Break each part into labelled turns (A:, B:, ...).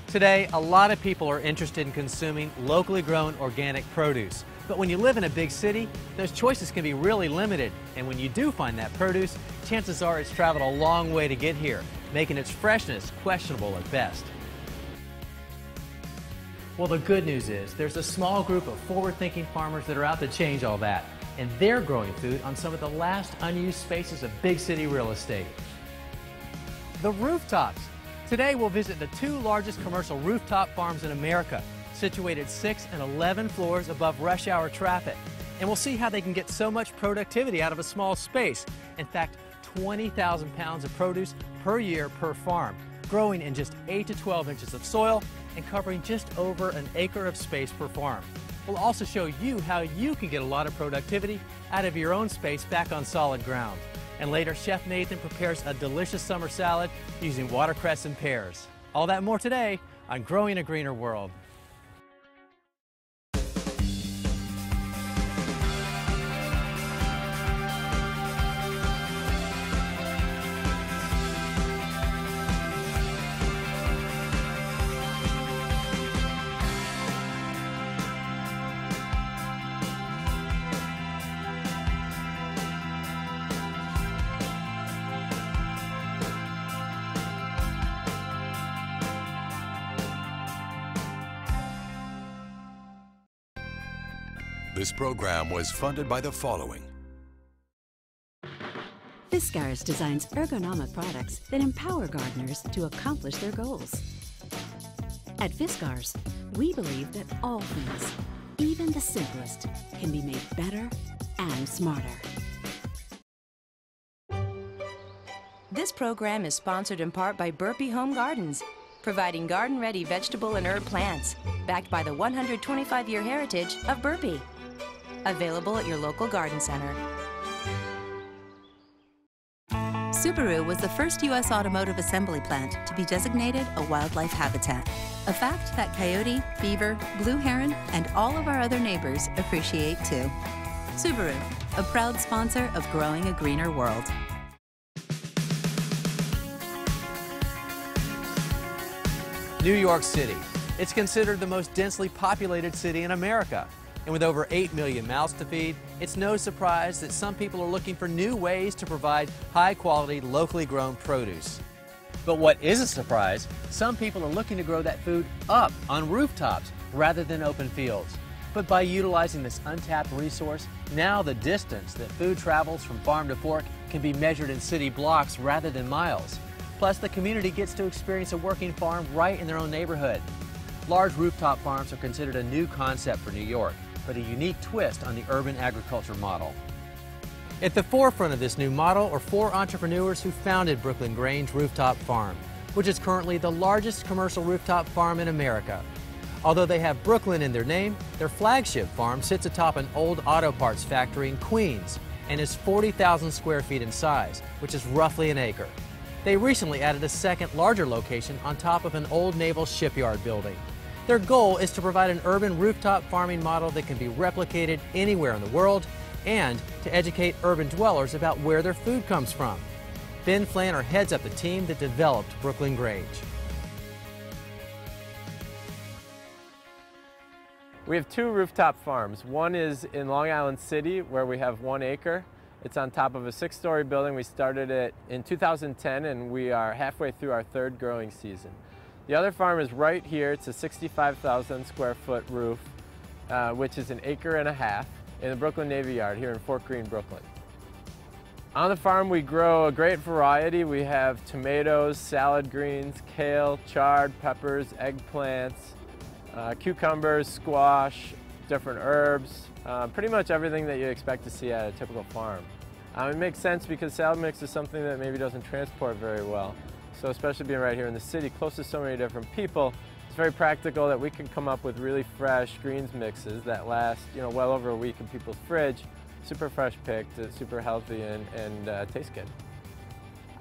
A: Today, a lot of people are interested in consuming locally grown organic produce. But when you live in a big city, those choices can be really limited. And when you do find that produce, chances are it's traveled a long way to get here, making its freshness questionable at best. Well, the good news is there's a small group of forward-thinking farmers that are out to change all that. And they're growing food on some of the last unused spaces of big city real estate. The rooftops. Today we'll visit the two largest commercial rooftop farms in America, situated 6 and 11 floors above rush hour traffic. And we'll see how they can get so much productivity out of a small space. In fact, 20,000 pounds of produce per year per farm, growing in just 8 to 12 inches of soil and covering just over an acre of space per farm. We'll also show you how you can get a lot of productivity out of your own space back on solid ground. And later, Chef Nathan prepares a delicious summer salad using watercress and pears. All that and more today on Growing a Greener World.
B: This program was funded by the following.
C: Fiskars designs ergonomic products that empower gardeners to accomplish their goals. At Fiskars, we believe that all things, even the simplest, can be made better and smarter.
D: This program is sponsored in part by Burpee Home Gardens, providing garden-ready vegetable and herb plants, backed by the 125-year heritage of Burpee. Available at your local garden center.
E: Subaru was the first U.S. automotive assembly plant to be designated a wildlife habitat, a fact that coyote, beaver, blue heron, and all of our other neighbors appreciate too. Subaru, a proud sponsor of Growing a Greener World.
A: New York City. It's considered the most densely populated city in America. And with over 8 million mouths to feed, it's no surprise that some people are looking for new ways to provide high-quality, locally grown produce. But what is a surprise, some people are looking to grow that food up on rooftops rather than open fields. But by utilizing this untapped resource, now the distance that food travels from farm to fork can be measured in city blocks rather than miles. Plus, the community gets to experience a working farm right in their own neighborhood. Large rooftop farms are considered a new concept for New York, but a unique twist on the urban agriculture model. At the forefront of this new model are 4 entrepreneurs who founded Broklyn Grange Rooftop Farm, which is currently the largest commercial rooftop farm in America. Although they have Broklyn in their name, their flagship farm sits atop an old auto parts factory in Queens and is 40,000 square feet in size, which is roughly an acre. They recently added a second, larger location on top of an old naval shipyard building. Their goal is to provide an urban rooftop farming model that can be replicated anywhere in the world and to educate urban dwellers about where their food comes from. Ben Flanner heads up the team that developed Broklyn Grange.
F: We have 2 rooftop farms. One is in Long Island City, where we have 1 acre. It's on top of a 6-story building. We started it in 2010 and we are halfway through our 3rd growing season. The other farm is right here. It's a 65,000 square foot roof, which is 1.5 acres in the Broklyn Navy Yard here in Fort Greene, Brooklyn. On the farm we grow a great variety. We have tomatoes, salad greens, kale, chard, peppers, eggplants, cucumbers, squash, different herbs, pretty much everything that you expect to see at a typical farm. It makes sense because salad mix is something that maybe doesn't transport very well. So especially being right here in the city, close to so many different people, it's very practical that we can come up with really fresh greens mixes that last, well over a week in people's fridge, super fresh picked, super healthy, and taste good.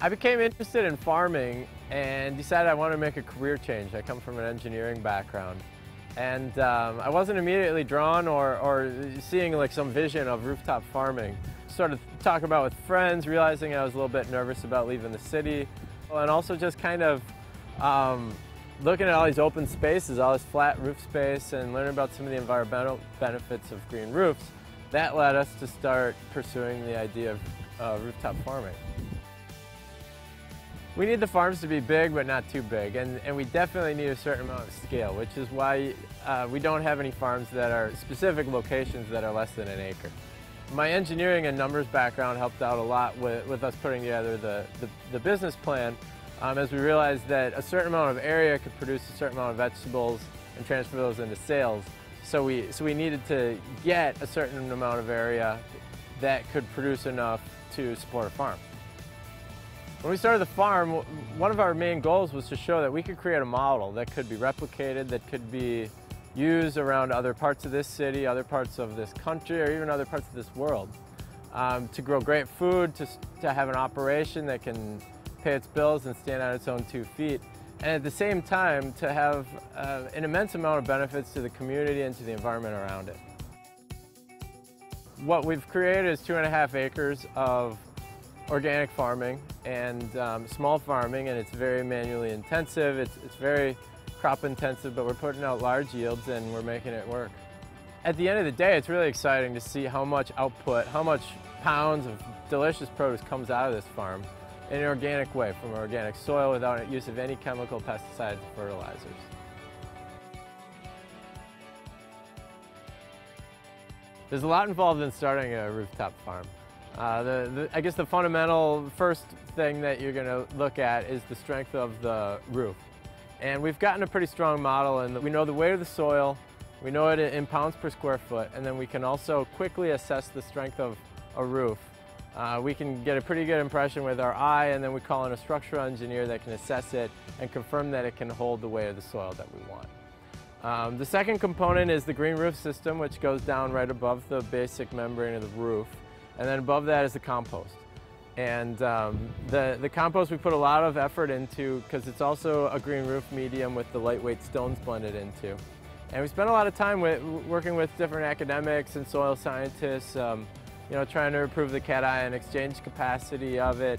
F: I became interested in farming and decided I wanted to make a career change. I come from an engineering background. And I wasn't immediately drawn or seeing like some vision of rooftop farming. Started talking about with friends, realizing I was a little bit nervous about leaving the city. And also just kind of looking at all these open spaces, all this flat roof space, and learning about some of the environmental benefits of green roofs, that led us to start pursuing the idea of rooftop farming. We need the farms to be big, but not too big, and we definitely need a certain amount of scale, which is why we don't have any farms that are specific locations that are less than an acre. My engineering and numbers background helped out a lot with us putting together the business plan, as we realized that a certain amount of area could produce a certain amount of vegetables and transfer those into sales. So we needed to get a certain amount of area that could produce enough to support a farm. When we started the farm, one of our main goals was to show that we could create a model that could be replicated, that could be used around other parts of this city, other parts of this country, or even other parts of this world. To grow great food, to have an operation that can pay its bills and stand on its own 2 feet, and at the same time to have an immense amount of benefits to the community and to the environment around it. What we've created is 2.5 acres of organic farming and small farming, and it's very manually intensive. It's very crop intensive, but we're putting out large yields and we're making it work. At the end of the day, it's really exciting to see how much output, how much pounds of delicious produce comes out of this farm in an organic way, from organic soil without use of any chemical pesticides or fertilizers. There's a lot involved in starting a rooftop farm. I guess the fundamental first thing that you're going to look at is the strength of the roof. And we've gotten a pretty strong model, and we know the weight of the soil, we know it in pounds per square foot, and then we can also quickly assess the strength of a roof. We can get a pretty good impression with our eye, and then we call in a structural engineer that can assess it and confirm that it can hold the weight of the soil that we want. The second component is the green roof system, which goes down right above the basic membrane of the roof. And then above that is the compost. And the compost we put a lot of effort into because it's also a green roof medium with the lightweight stones blended into. And we spent a lot of time working with different academics and soil scientists, trying to improve the cation exchange capacity of it,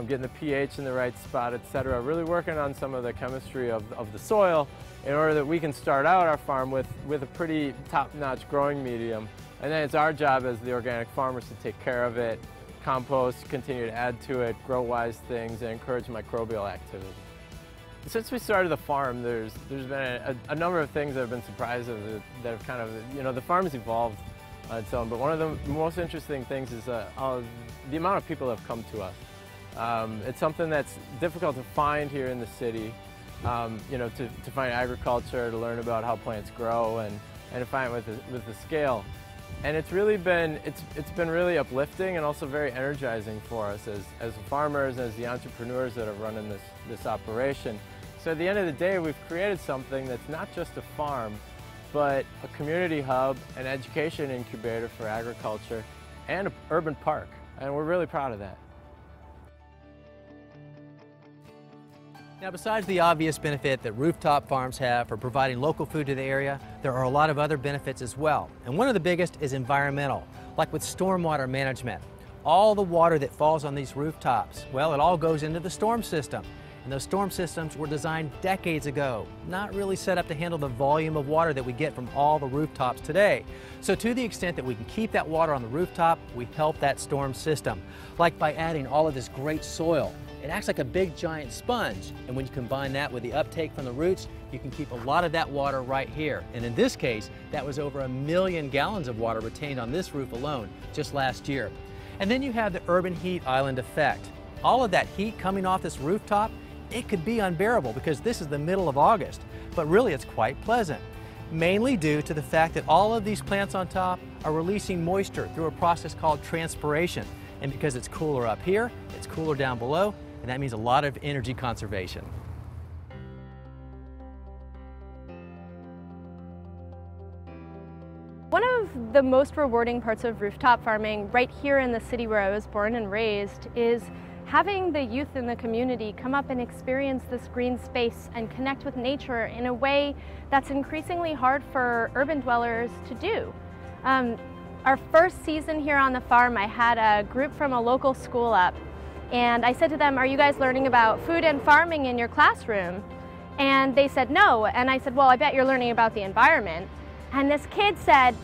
F: getting the pH in the right spot, etc. Really working on some of the chemistry of the soil in order that we can start out our farm with a pretty top-notch growing medium. And then it's our job as the organic farmers to take care of it, compost, continue to add to it, grow wise things, and encourage microbial activity. Since we started the farm, there's been a number of things that have been surprises that have kind of, the farm's evolved on its own, but one of the most interesting things is the amount of people that have come to us. It's something that's difficult to find here in the city, to find agriculture, to learn about how plants grow, and to find it with the scale. And it's really been, it's been really uplifting and also very energizing for us as farmers, as the entrepreneurs that are running this operation. So at the end of the day, we've created something that's not just a farm, but a community hub, an education incubator for agriculture, and an urban park. And we're really proud of that.
A: Now, besides the obvious benefit that rooftop farms have for providing local food to the area, there are a lot of other benefits as well. And one of the biggest is environmental, like with stormwater management. All the water that falls on these rooftops, well, it all goes into the storm system. And those storm systems were designed decades ago, not really set up to handle the volume of water that we get from all the rooftops today. So to the extent that we can keep that water on the rooftop, we help that storm system, like by adding all of this great soil. It acts like a big giant sponge, and when you combine that with the uptake from the roots, you can keep a lot of that water right here. And in this case, that was over 1 million gallons of water retained on this roof alone just last year. And then you have the urban heat island effect. All of that heat coming off this rooftop, it could be unbearable because this is the middle of August, but really it's quite pleasant, mainly due to the fact that all of these plants on top are releasing moisture through a process called transpiration. And because it's cooler up here, it's cooler down below, and that means a lot of energy conservation.
G: One of the most rewarding parts of rooftop farming right here in the city where I was born and raised is having the youth in the community come up and experience this green space and connect with nature in a way that's increasingly hard for urban dwellers to do. Our first season here on the farm, I had a group from a local school up, and I said to them, "Are you guys learning about food and farming in your classroom?" And they said no, and I said, well, I bet you're learning about the environment. And this kid said,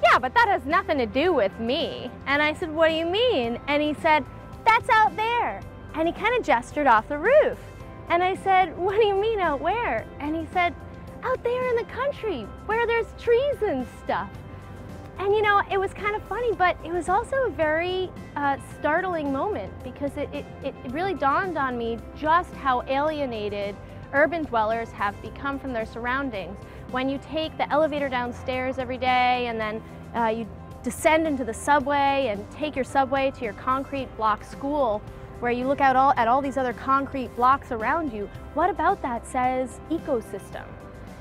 G: yeah, but that has nothing to do with me. And I said, what do you mean? And he said, that's out there. And he kind of gestured off the roof. And I said, what do you mean out where? And he said, out there in the country where there's trees and stuff. And you know, it was kind of funny, but it was also a very startling moment, because it really dawned on me just how alienated urban dwellers have become from their surroundings. When you take the elevator downstairs every day and then you descend into the subway and take your subway to your concrete block school, where you look out at all these other concrete blocks around you, what about that says ecosystem?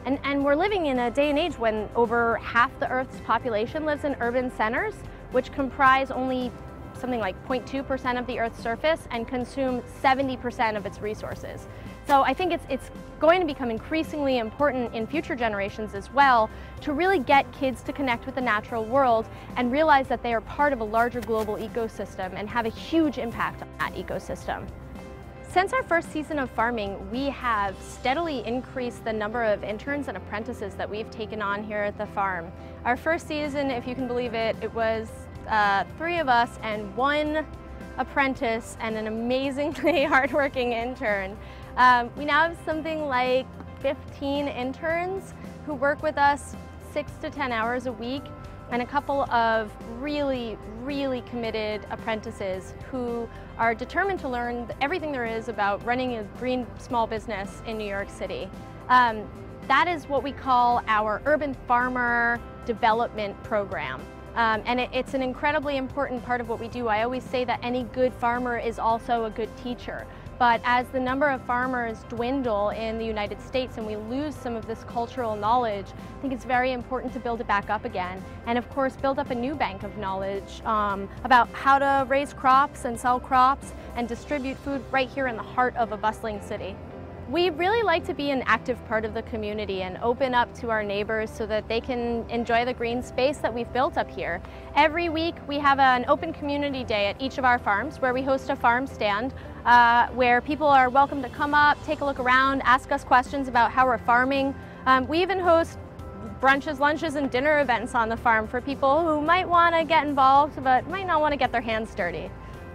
G: And we're living in a day and age when over half the Earth's population lives in urban centers, which comprise only something like 0.2% of the Earth's surface and consume 70% of its resources. So I think it's going to become increasingly important in future generations as well to really get kids to connect with the natural world and realize that they are part of a larger global ecosystem and have a huge impact on that ecosystem. Since our first season of farming, we have steadily increased the number of interns and apprentices that we've taken on here at the farm. Our first season, if you can believe it, it was 3 of us and 1 apprentice and an amazingly hardworking intern. We now have something like 15 interns who work with us 6 to 10 hours a week, and a couple of really, really committed apprentices who are determined to learn everything there is about running a green small business in New York City. That is what we call our Urban Farmer Development Program. And it's an incredibly important part of what we do. I always say that any good farmer is also a good teacher. But as the number of farmers dwindle in the United States and we lose some of this cultural knowledge, I think it's very important to build it back up again. And of course, build up a new bank of knowledge about how to raise crops and sell crops and distribute food right here in the heart of a bustling city. We really like to be an active part of the community and open up to our neighbors so that they can enjoy the green space that we've built up here. Every week we have an open community day at each of our farms where we host a farm stand where people are welcome to come up, take a look around, ask us questions about how we're farming. We even host brunches, lunches, and dinner events on the farm for people who might want to get involved but might not want to get their hands dirty.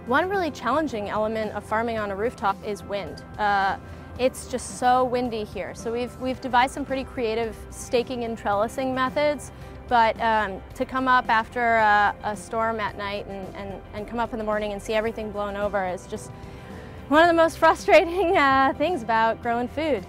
G: One really challenging element of farming on a rooftop is wind. It's just so windy here. So we've devised some pretty creative staking and trellising methods, but to come up after a storm at night and come up in the morning and see everything blown over is just one of the most frustrating things about growing food.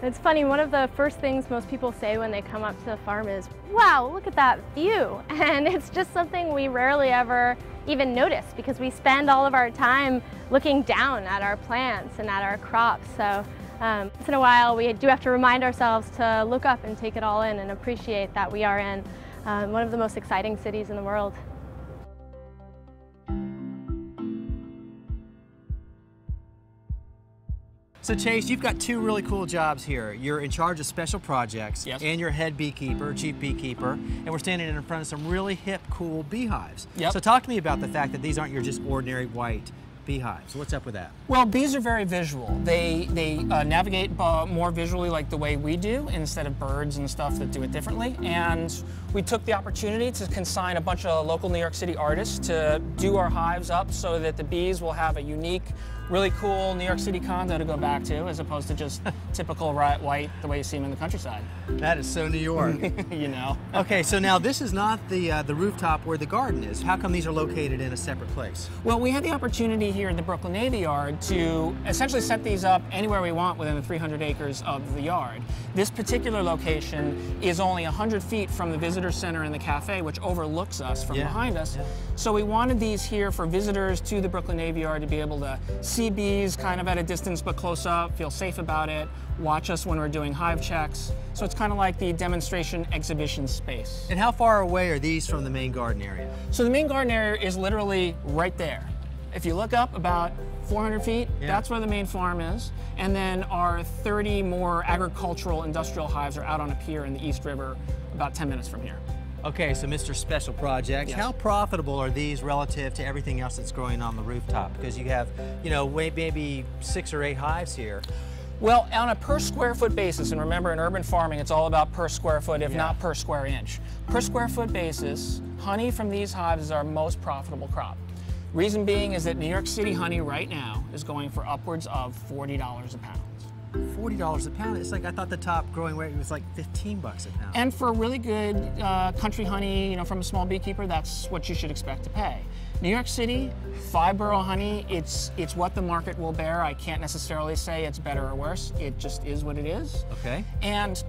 G: It's funny, one of the first things most people say when they come up to the farm is, wow, look at that view. And it's just something we rarely ever even notice because we spend all of our time looking down at our plants and at our crops. So once in a while we do have to remind ourselves to look up and take it all in and appreciate that we are in one of the most exciting cities in the world.
A: So Chase, you've got 2 really cool jobs here. You're in charge of special projects,
H: yes,
A: and you're head beekeeper, chief beekeeper, and we're standing in front of some really hip, cool beehives.
H: Yep.
A: So talk to me about the fact that these aren't your just ordinary white beehives. What's up with that?
H: Well, bees are very visual. They navigate more visually like the way we do instead of birds and stuff that do it differently. And we took the opportunity to consign a bunch of local New York City artists to do our hives up so that the bees will have a unique, really cool New York City condo to go back to, as opposed to just typical white the way you see them in the countryside.
A: That is so New York.
H: You know.
A: Okay, so now this is not the rooftop where the garden is. How come these are located in a separate place?
H: Well, we had the opportunity here at the Broklyn Navy Yard to essentially set these up anywhere we want within the 300 acres of the yard. This particular location is only 100 feet from the visitor center and the cafe, which overlooks us from behind us. Yeah. So we wanted these here for visitors to the Broklyn Navy Yard to be able to see bees kind of at a distance but close up, feel safe about it, watch us when we're doing hive checks. So it's kind of like the demonstration exhibition space.
A: And how far away are these from the main garden area?
H: So the main garden area is literally right there. If you look up about 400 feet, that's where the main farm is. And then our 30 more agricultural industrial hives are out on a pier in the East River about 10 minutes from here.
A: Okay, so Mr. Special Projects, how profitable are these relative to everything else that's growing on the rooftop? Because you have, you know, maybe 6 or 8 hives here.
H: Well, on a per square foot basis, and remember in urban farming it's all about per square foot, if not per square inch. Per square foot basis, honey from these hives is our most profitable crop. Reason being is that New York City honey right now is going for upwards of $40 a pound.
A: $40 a pound? It's like, I thought the top growing rate was like 15 bucks a pound.
H: And for really good country honey, you know, from a small beekeeper, that's what you should expect to pay. New York City, 5-borough honey, it's what the market will bear. I can't necessarily say it's better or worse. It just is what it is.
A: Okay.
H: And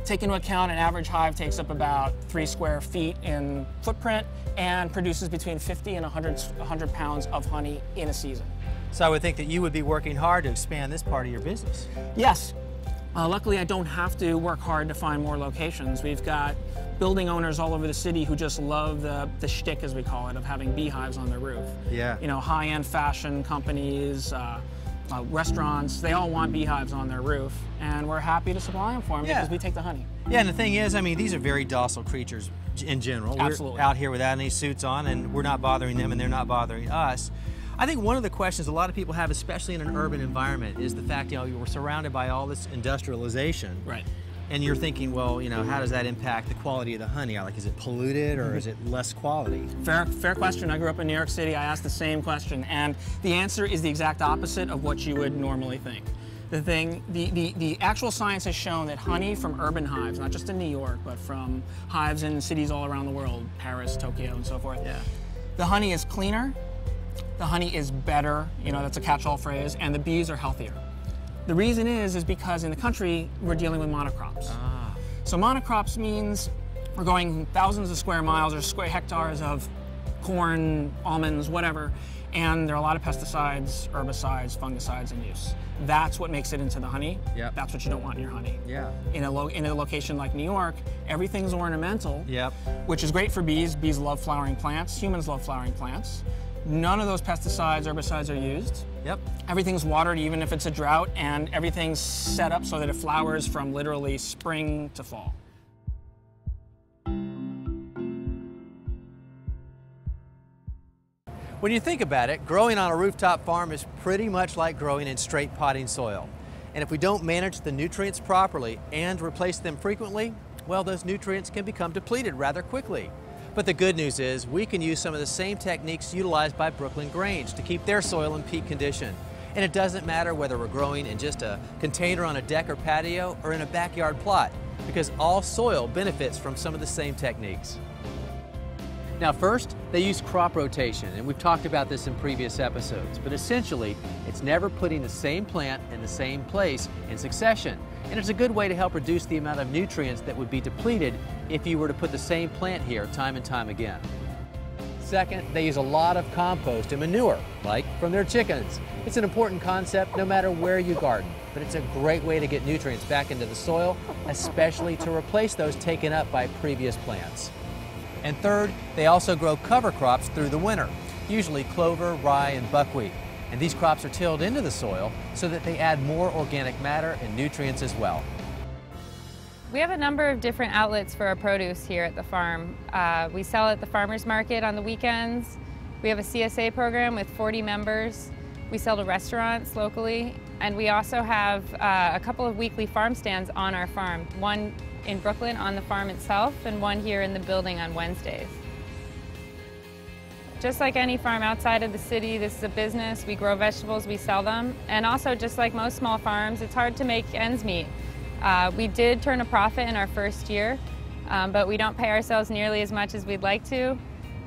H: take into account an average hive takes up about 3 square feet in footprint and produces between 50 and 100 pounds of honey in a season.
A: So I would think that you would be working hard to expand this part of your business.
H: Yes. Luckily, I don't have to work hard to find more locations. We've got building owners all over the city who just love the shtick, as we call it, of having beehives on their roof.
A: Yeah.
H: You know, high-end fashion companies, restaurants, they all want beehives on their roof, and we're happy to supply them for them because we take the honey.
A: Yeah, and the thing is, I mean, these are very docile creatures in general.
H: Absolutely.
A: We're out here without any suits on, and we're not bothering them, and they're not bothering us. I think one of the questions a lot of people have, especially in an urban environment, is the fact, you know, we're surrounded by all this industrialization.
H: Right.
A: And you're thinking, well, you know, how does that impact the quality of the honey? Like, is it polluted or is it less quality?
H: Fair question. I grew up in New York City. I asked the same question, and the answer is the exact opposite of what you would normally think. The actual science has shown that honey from urban hives, not just in New York, but from hives in cities all around the world, Paris, Tokyo, and so forth. Yeah. The honey is cleaner. The honey is better, you know, that's a catch-all phrase, and the bees are healthier. The reason is because in the country, we're dealing with monocrops. So monocrops means we're going thousands of square miles or square hectares of corn, almonds, whatever, and there are a lot of pesticides, herbicides, fungicides in use. That's what makes it into the honey. Yep. That's what you don't want in your honey. Yeah. In a location like New York, everything's ornamental, which is great for bees. Bees love flowering plants. Humans love flowering plants. None of those pesticides, herbicides are used. Yep. Everything's watered even if it's a drought, and everything's set up so that it flowers from literally spring to fall.
A: When you think about it, growing on a rooftop farm is pretty much like growing in straight potting soil. And if we don't manage the nutrients properly and replace them frequently, well, those nutrients can become depleted rather quickly. But the good news is we can use some of the same techniques utilized by Broklyn Grange to keep their soil in peak condition. And it doesn't matter whether we're growing in just a container on a deck or patio or in a backyard plot, because all soil benefits from some of the same techniques. Now first, they use crop rotation, and we've talked about this in previous episodes, but essentially it's never putting the same plant in the same place in succession. And it's a good way to help reduce the amount of nutrients that would be depleted if you were to put the same plant here time and time again. Second, they use a lot of compost and manure, like from their chickens. It's an important concept no matter where you garden, but it's a great way to get nutrients back into the soil, especially to replace those taken up by previous plants. And third, they also grow cover crops through the winter, usually clover, rye, and buckwheat. And these crops are tilled into the soil so that they add more organic matter and nutrients as well.
I: We have a number of different outlets for our produce here at the farm. We sell at the farmers market on the weekends. We have a CSA program with 40 members. We sell to restaurants locally. And we also have a couple of weekly farm stands on our farm. One in Broklyn on the farm itself and one here in the building on Wednesdays. Just like any farm outside of the city, this is a business. We grow vegetables, we sell them. And also, just like most small farms, it's hard to make ends meet. We did turn a profit in our first year, but we don't pay ourselves nearly as much as we'd like to.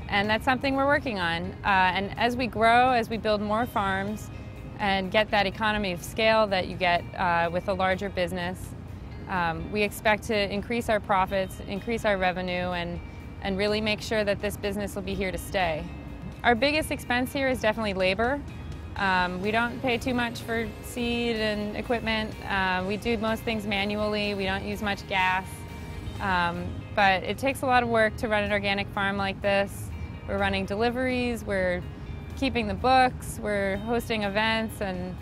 I: And that's something we're working on. And as we grow, as we build more farms and get that economy of scale that you get with a larger business, we expect to increase our profits, increase our revenue, and really make sure that this business will be here to stay. Our biggest expense here is definitely labor. We don't pay too much for seed and equipment. We do most things manually. We don't use much gas. But it takes a lot of work to run an organic farm like this. We're running deliveries, we're keeping the books, we're hosting events and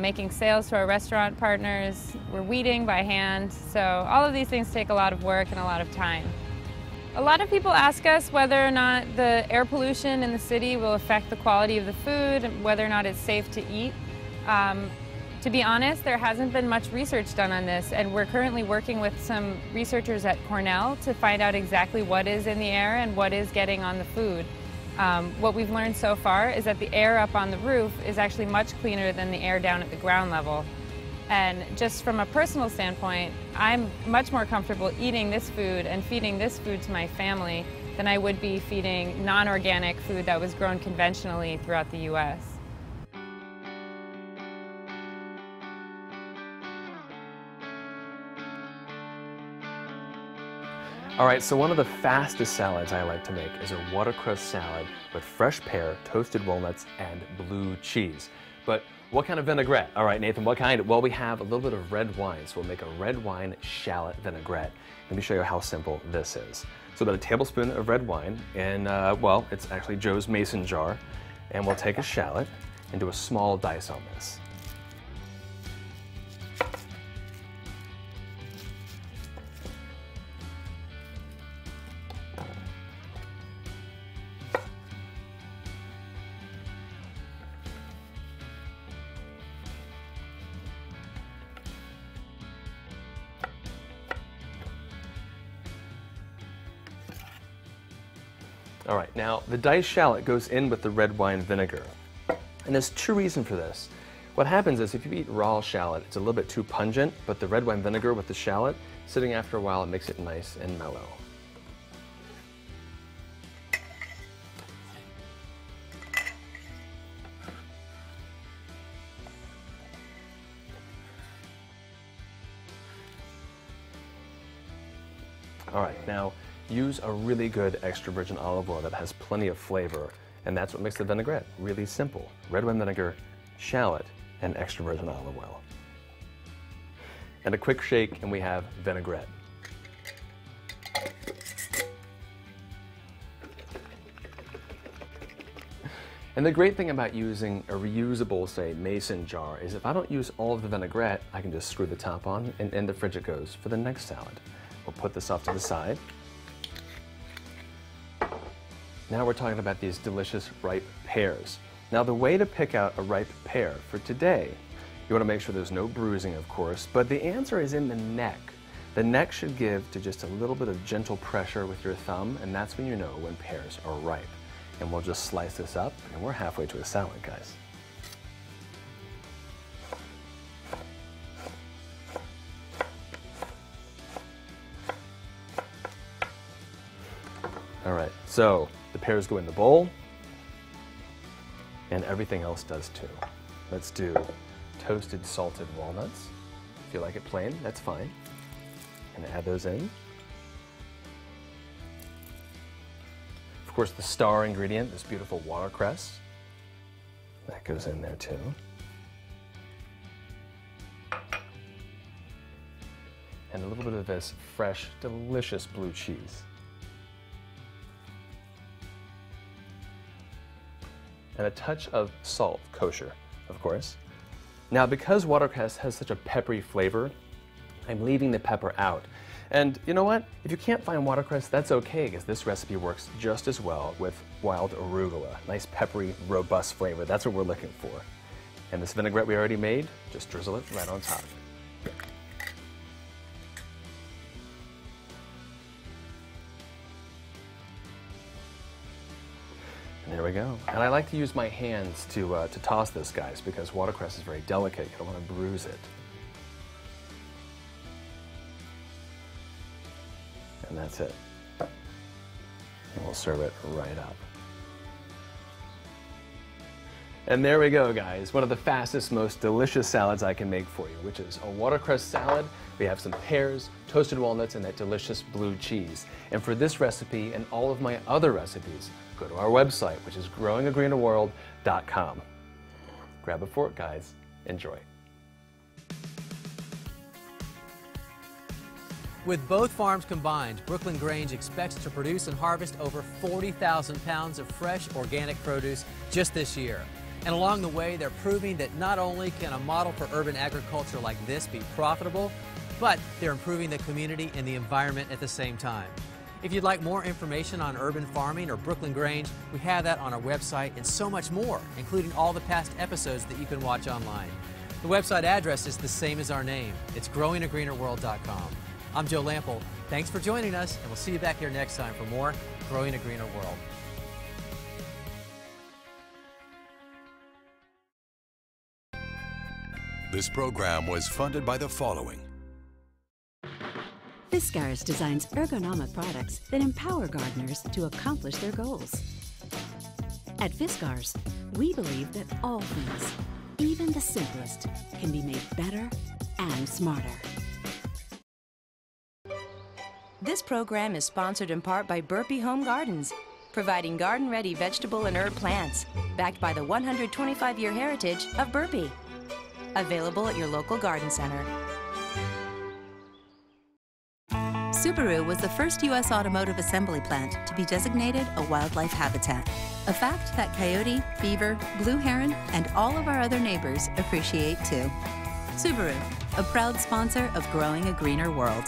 I: making sales to our restaurant partners. We're weeding by hand. So all of these things take a lot of work and a lot of time. A lot of people ask us whether or not the air pollution in the city will affect the quality of the food, and whether or not it's safe to eat. To be honest, there hasn't been much research done on this, and we're currently working with some researchers at Cornell to find out exactly what is in the air and what is getting on the food. What we've learned so far is that the air up on the roof is actually much cleaner than the air down at the ground level. And just from a personal standpoint, I'm much more comfortable eating this food and feeding this food to my family than I would be feeding non-organic food that was grown conventionally throughout the U.S.
J: All right, so one of the fastest salads I like to make is a watercress salad with fresh pear, toasted walnuts, and blue cheese. But what kind of vinaigrette? All right, Nathan, what kind? Well, we have a little bit of red wine, so we'll make a red wine shallot vinaigrette. Let me show you how simple this is. So about a tablespoon of red wine in, well, it's actually Joe's mason jar, and we'll take a shallot and do a small dice on this. All right, now the diced shallot goes in with the red wine vinegar. And there's two reasons for this. What happens is if you eat raw shallot, it's a little bit too pungent, but the red wine vinegar with the shallot, sitting after a while, it makes it nice and mellow. All right, now use a really good extra virgin olive oil that has plenty of flavor, and that's what makes the vinaigrette really simple. Red wine vinegar, shallot, and extra virgin olive oil. And a quick shake, and we have vinaigrette. And the great thing about using a reusable, say, mason jar is if I don't use all of the vinaigrette, I can just screw the top on, and in the fridge it goes for the next salad. We'll put this off to the side. Now we're talking about these delicious ripe pears. Now the way to pick out a ripe pear for today, you want to make sure there's no bruising, of course, but the answer is in the neck. The neck should give to just a little bit of gentle pressure with your thumb, and that's when you know when pears are ripe. And we'll just slice this up, and we're halfway to a salad, guys. All right, so the pears go in the bowl, and everything else does too. Let's do toasted salted walnuts. If you like it plain, that's fine. And add those in. Of course, the star ingredient, this beautiful watercress. That goes in there too. And a little bit of this fresh, delicious blue cheese. And a touch of salt, kosher, of course. Now, because watercress has such a peppery flavor, I'm leaving the pepper out. And you know what? If you can't find watercress, that's okay, because this recipe works just as well with wild arugula. Nice peppery, robust flavor. That's what we're looking for. And this vinaigrette we already made, just drizzle it right on top. And there we go. And I like to use my hands to toss this, guys, because watercress is very delicate. You don't want to bruise it. And that's it. And we'll serve it right up. And there we go, guys. One of the fastest, most delicious salads I can make for you, which is a watercress salad. We have some pears, toasted walnuts, and that delicious blue cheese. And for this recipe and all of my other recipes, go to our website, which is growingagreenerworld.com. Grab a fork, guys. Enjoy.
A: With both farms combined, Broklyn Grange expects to produce and harvest over 40,000 pounds of fresh organic produce just this year. And along the way, they're proving that not only can a model for urban agriculture like this be profitable, but they're improving the community and the environment at the same time. If you'd like more information on urban farming or Broklyn Grange, we have that on our website and so much more, including all the past episodes that you can watch online. The website address is the same as our name. It's growingagreenerworld.com. I'm Joe Lample. Thanks for joining us, and we'll see you back here next time for more Growing a Greener World.
B: This program was funded by the following.
C: Fiskars designs ergonomic products that empower gardeners to accomplish their goals. At Fiskars, we believe that all things, even the simplest, can be made better and smarter.
D: This program is sponsored in part by Burpee Home Gardens, providing garden-ready vegetable and herb plants, backed by the 125-year heritage of Burpee. Available at your local garden center.
E: Subaru was the first U.S. automotive assembly plant to be designated a wildlife habitat, a fact that coyote, beaver, blue heron, and all of our other neighbors appreciate too. Subaru, a proud sponsor of Growing a Greener World.